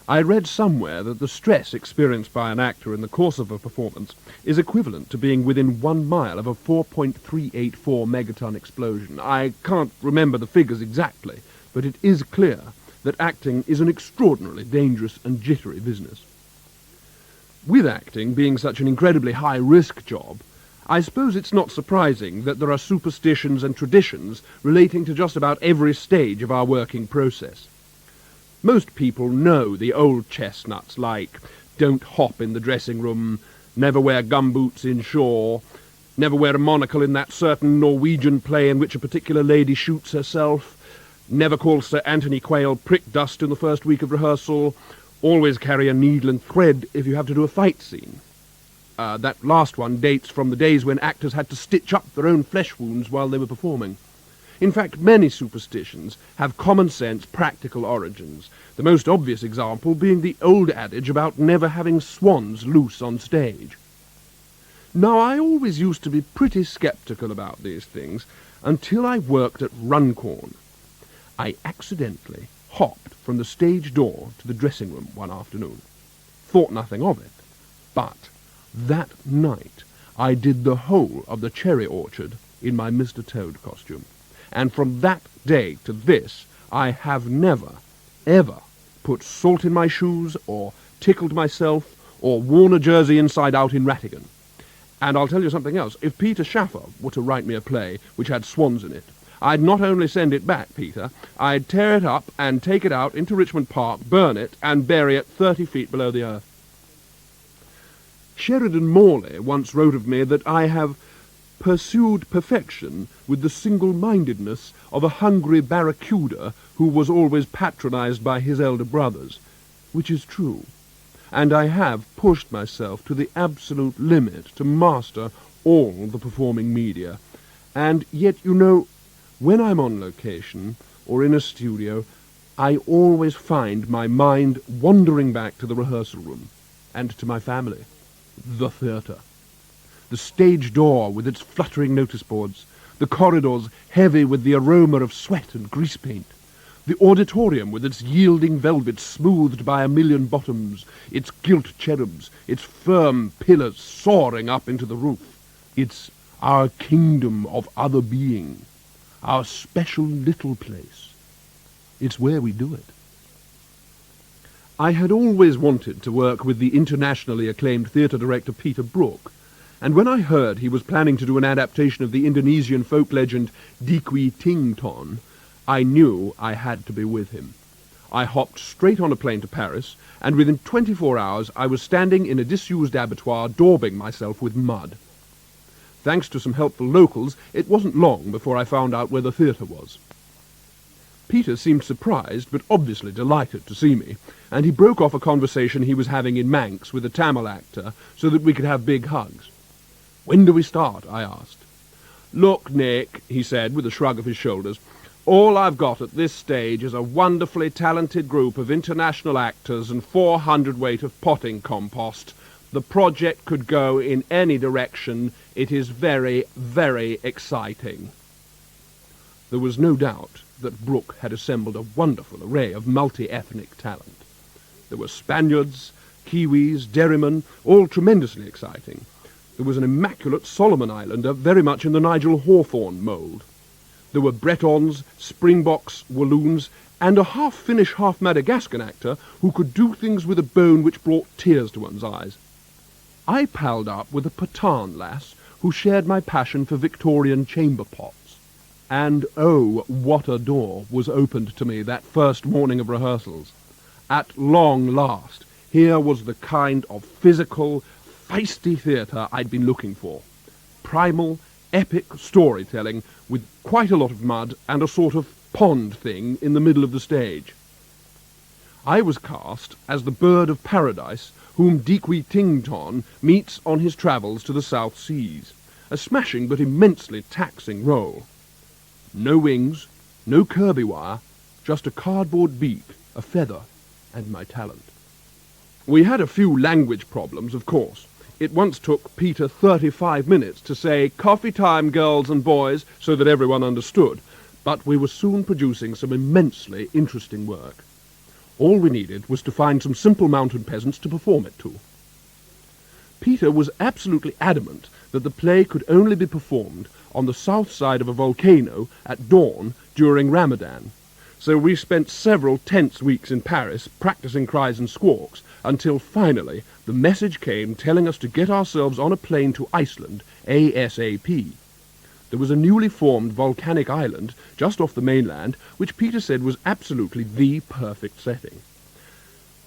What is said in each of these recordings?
I read somewhere that the stress experienced by an actor in the course of a performance is equivalent to being within 1 mile of a 4.384 megaton explosion. I can't remember the figures exactly, but it is clear that acting is an extraordinarily dangerous and jittery business. With acting being such an incredibly high-risk job, I suppose it's not surprising that there are superstitions and traditions relating to just about every stage of our working process. Most people know the old chestnuts like don't hop in the dressing room, never wear gumboots inshore, never wear a monocle in that certain Norwegian play in which a particular lady shoots herself, never call Sir Anthony Quayle prick dust in the first week of rehearsal, always carry a needle and thread if you have to do a fight scene. That last one dates from the days when actors had to stitch up their own flesh wounds while they were performing. In fact, many superstitions have common-sense, practical origins, the most obvious example being the old adage about never having swans loose on stage. Now, I always used to be pretty sceptical about these things until I worked at Runcorn. I accidentally hopped from the stage door to the dressing room one afternoon. Thought nothing of it, but that night I did the whole of the cherry orchard in my Mr. Toad costume. And from that day to this, I have never, ever put salt in my shoes, or tickled myself, or worn a jersey inside out in Rattigan. And I'll tell you something else. If Peter Schaffer were to write me a play which had swans in it, I'd not only send it back, Peter, I'd tear it up and take it out into Richmond Park, burn it, and bury it 30 feet below the earth. Sheridan Morley once wrote of me that I have pursued perfection with the single-mindedness of a hungry barracuda who was always patronized by his elder brothers, which is true, and I have pushed myself to the absolute limit to master all the performing media. And yet, you know, when I'm on location or in a studio, I always find my mind wandering back to the rehearsal room and to my family, the theatre. The stage door with its fluttering notice boards, the corridors heavy with the aroma of sweat and grease paint, the auditorium with its yielding velvet smoothed by a million bottoms, its gilt cherubs, its firm pillars soaring up into the roof. It's our kingdom of other being, our special little place. It's where we do it. I had always wanted to work with the internationally acclaimed theatre director Peter Brook, and when I heard he was planning to do an adaptation of the Indonesian folk legend Dikwi Tington, I knew I had to be with him. I hopped straight on a plane to Paris, and within 24 hours I was standing in a disused abattoir daubing myself with mud. Thanks to some helpful locals, it wasn't long before I found out where the theatre was. Peter seemed surprised, but obviously delighted to see me, and he broke off a conversation he was having in Manx with a Tamil actor so that we could have big hugs. "When do we start?" I asked. "Look, Nick," he said with a shrug of his shoulders, "all I've got at this stage is a wonderfully talented group of international actors and 400 weight of potting compost. The project could go in any direction. It is very, very exciting." There was no doubt that Brook had assembled a wonderful array of multi-ethnic talent. There were Spaniards, Kiwis, Derrymen, all tremendously exciting. There was an immaculate Solomon Islander, very much in the Nigel Hawthorne mould. There were Bretons, Springboks, Walloons, and a half-Finnish, half-Madagascan actor who could do things with a bone which brought tears to one's eyes. I palled up with a Pathan lass who shared my passion for Victorian chamber pots. And oh, what a door was opened to me that first morning of rehearsals. At long last, here was the kind of physical, feisty theatre I'd been looking for. Primal, epic storytelling with quite a lot of mud and a sort of pond thing in the middle of the stage. I was cast as the bird of paradise whom Dikwi Tington meets on his travels to the South Seas, a smashing but immensely taxing role. No wings, no Kirby wire, just a cardboard beak, a feather, and my talent. We had a few language problems, of course. It once took Peter 35 minutes to say, "Coffee time, girls and boys," so that everyone understood, but we were soon producing some immensely interesting work. All we needed was to find some simple mountain peasants to perform it to. Peter was absolutely adamant that the play could only be performed on the south side of a volcano at dawn during Ramadan. So we spent several tense weeks in Paris practicing cries and squawks until finally the message came telling us to get ourselves on a plane to Iceland ASAP. There was a newly formed volcanic island just off the mainland which Peter said was absolutely the perfect setting.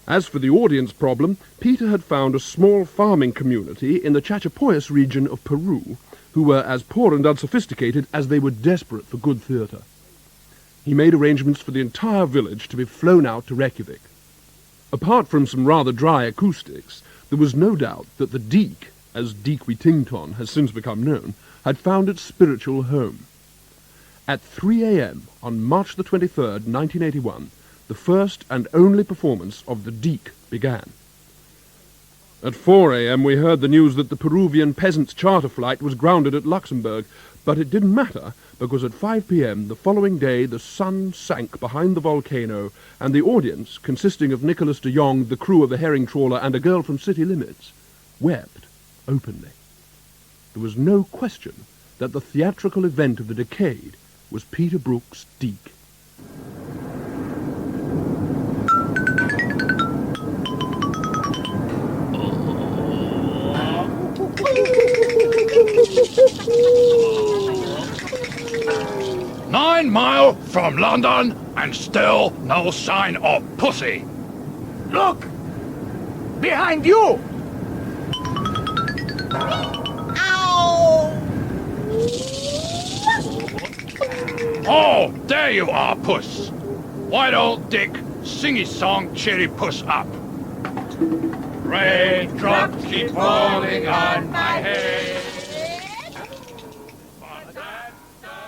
As for the audience problem, Peter had found a small farming community in the Chachapoyas region of Peru who were as poor and unsophisticated as they were desperate for good theatre. He made arrangements for the entire village to be flown out to Reykjavik. Apart from some rather dry acoustics, there was no doubt that the Deek, as Deek-Wee-Ting-Ton has since become known, had found its spiritual home. At 3 a.m. on March the 23rd, 1981, the first and only performance of the Deek began. At 4 a.m. we heard the news that the Peruvian peasants' charter flight was grounded at Luxembourg, but it didn't matter, because at 5 p.m. the following day the sun sank behind the volcano, and the audience, consisting of Nicholas de Jong, the crew of a herring trawler, and a girl from City Limits, wept openly. There was no question that the theatrical event of the decade was Peter Brook's Deek. "9 miles from London and still no sign of pussy." Look! Behind you! Oh, there you are, puss. Why don't Dick sing his song Cheery Puss Up? Raindrops keep falling on my head.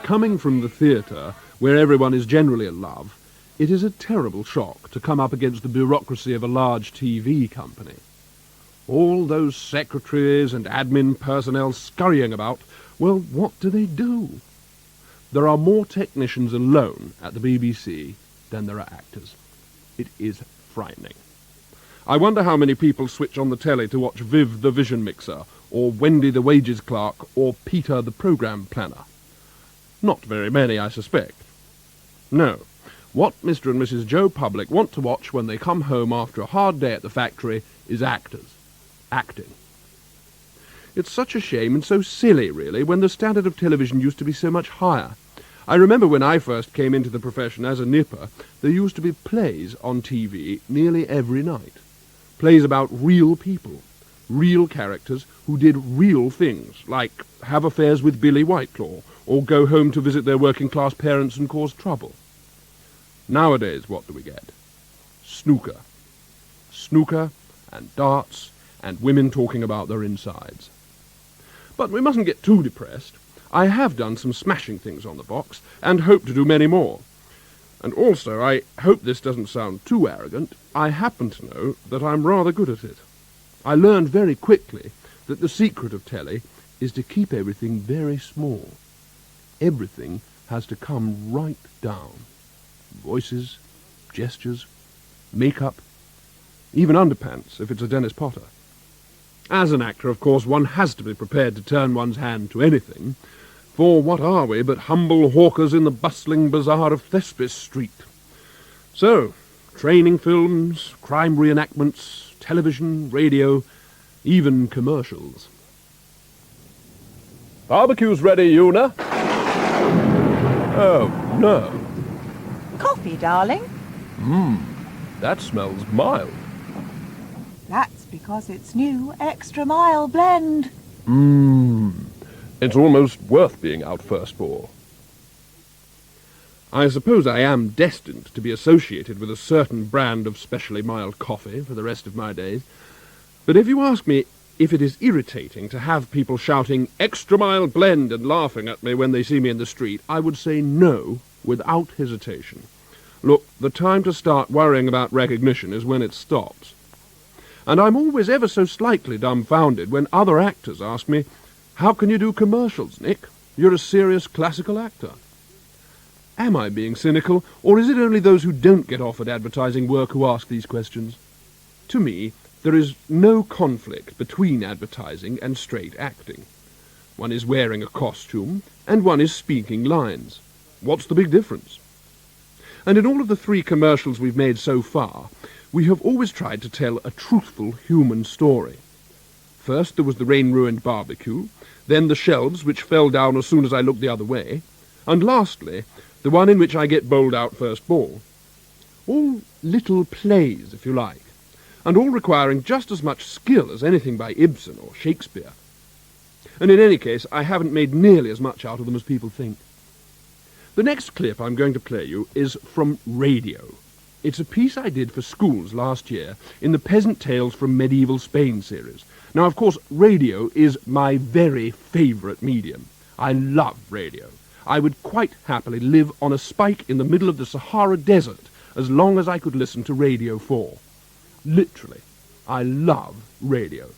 Coming from the theatre, where everyone is generally in love, it is a terrible shock to come up against the bureaucracy of a large TV company. All those secretaries and admin personnel scurrying about, well, what do? There are more technicians alone at the BBC than there are actors. It is frightening. I wonder how many people switch on the telly to watch Viv the Vision Mixer, or Wendy the Wages Clerk, or Peter the Programme Planner. Not very many, I suspect. No, what Mr. and Mrs. Joe Public want to watch when they come home after a hard day at the factory is actors. Acting. It's such a shame and so silly, really, when the standard of television used to be so much higher. I remember when I first came into the profession as a nipper, there used to be plays on TV nearly every night. Plays about real people, real characters who did real things, like have affairs with Billy Whiteclaw, or go home to visit their working-class parents and cause trouble. Nowadays, what do we get? Snooker. Snooker and darts and women talking about their insides. But we mustn't get too depressed. I have done some smashing things on the box, and hope to do many more. And also, I hope this doesn't sound too arrogant, I happen to know that I'm rather good at it. I learned very quickly that the secret of telly is to keep everything very small. Everything has to come right down. Voices, gestures, makeup, even underpants if it's a Dennis Potter. As an actor, of course, one has to be prepared to turn one's hand to anything, for what are we but humble hawkers in the bustling bazaar of Thespis Street? So, training films, crime reenactments, television, radio, even commercials. Barbecue's ready, Una. Oh, no. Coffee, darling? That smells mild. That's because it's new Extra Mile blend. It's almost worth being out first for. I suppose I am destined to be associated with a certain brand of specially mild coffee for the rest of my days. But if you ask me if it is irritating to have people shouting Extra Mile blend and laughing at me when they see me in the street, I would say no without hesitation. Look, the time to start worrying about recognition is when it stops. And I'm always ever so slightly dumbfounded when other actors ask me, "How can you do commercials, Nick? You're a serious classical actor." Am I being cynical, or is it only those who don't get offered advertising work who ask these questions? To me, there is no conflict between advertising and straight acting. One is wearing a costume, and one is speaking lines. What's the big difference? And in all of the 3 commercials we've made so far, we have always tried to tell a truthful human story. First there was the rain-ruined barbecue, then the shelves which fell down as soon as I looked the other way, and lastly, the one in which I get bowled out first ball. All little plays, if you like, and all requiring just as much skill as anything by Ibsen or Shakespeare. And in any case, I haven't made nearly as much out of them as people think. The next clip I'm going to play you is from Radio. It's a piece I did for schools last year in the Peasant Tales from Medieval Spain series. Now, of course, radio is my very favourite medium. I love radio. I would quite happily live on a spike in the middle of the Sahara Desert as long as I could listen to Radio 4. Literally, I love radio.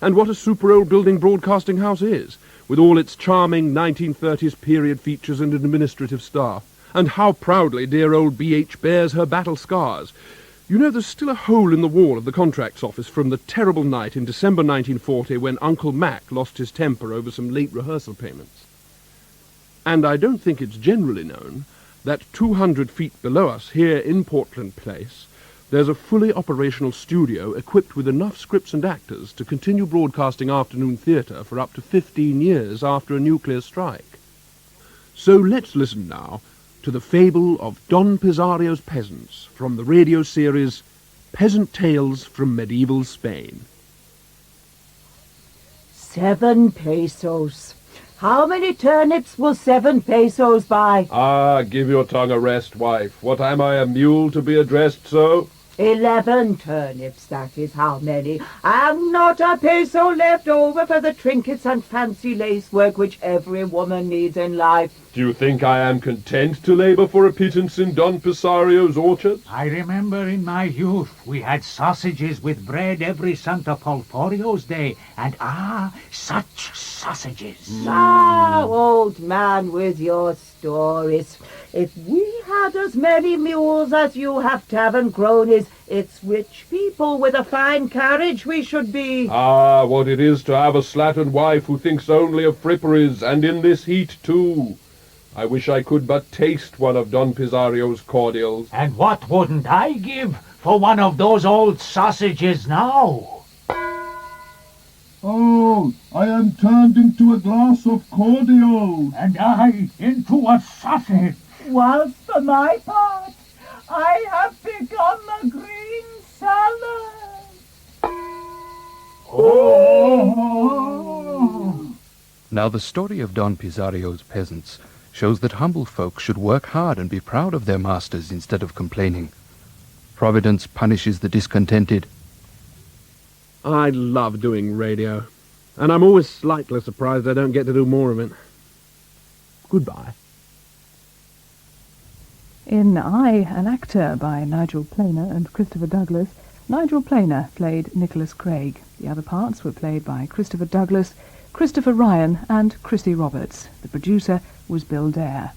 And what a super old building Broadcasting House is, with all its charming 1930s period features and administrative staff. And how proudly dear old B.H. bears her battle scars. You know, there's still a hole in the wall of the contracts office from the terrible night in December 1940 when Uncle Mac lost his temper over some late rehearsal payments. And I don't think it's generally known that 200 feet below us here in Portland Place, there's a fully operational studio equipped with enough scripts and actors to continue broadcasting afternoon theatre for up to 15 years after a nuclear strike. So let's listen now to the fable of Don Pizarro's Peasants from the radio series Peasant Tales from Medieval Spain. 7 pesos. How many turnips will 7 pesos buy? Ah, give your tongue a rest, wife. What, am I a mule to be addressed so? 11 turnips, that is how many. And not a peso left over for the trinkets and fancy lacework which every woman needs in life. Do you think I am content to labour for a pittance in Don Pizarro's orchard? I remember in my youth we had sausages with bread every Santa Porforio's day, and such sausages. Ah, old man, with your stories. If we had as many mules as you have tavern cronies, it's rich people with a fine carriage we should be. Ah, what it is to have a slattern wife who thinks only of fripperies, and in this heat too. I wish I could but taste one of Don Pizarro's cordials. And what wouldn't I give for one of those old sausages now? Oh, I am turned into a glass of cordial. And I into a sausage. Whilst for my part, I have become a green salad. Oh! Now the story of Don Pizarro's Peasants shows that humble folk should work hard and be proud of their masters instead of complaining. Providence punishes the discontented. I love doing radio, and I'm always slightly surprised I don't get to do more of it. Goodbye. In An Actor by Nigel Planer and Christopher Douglas, Nigel Planer played Nicholas Craig. The other parts were played by Christopher Douglas, Christopher Ryan and Christy Roberts. The producer was Bill Dare.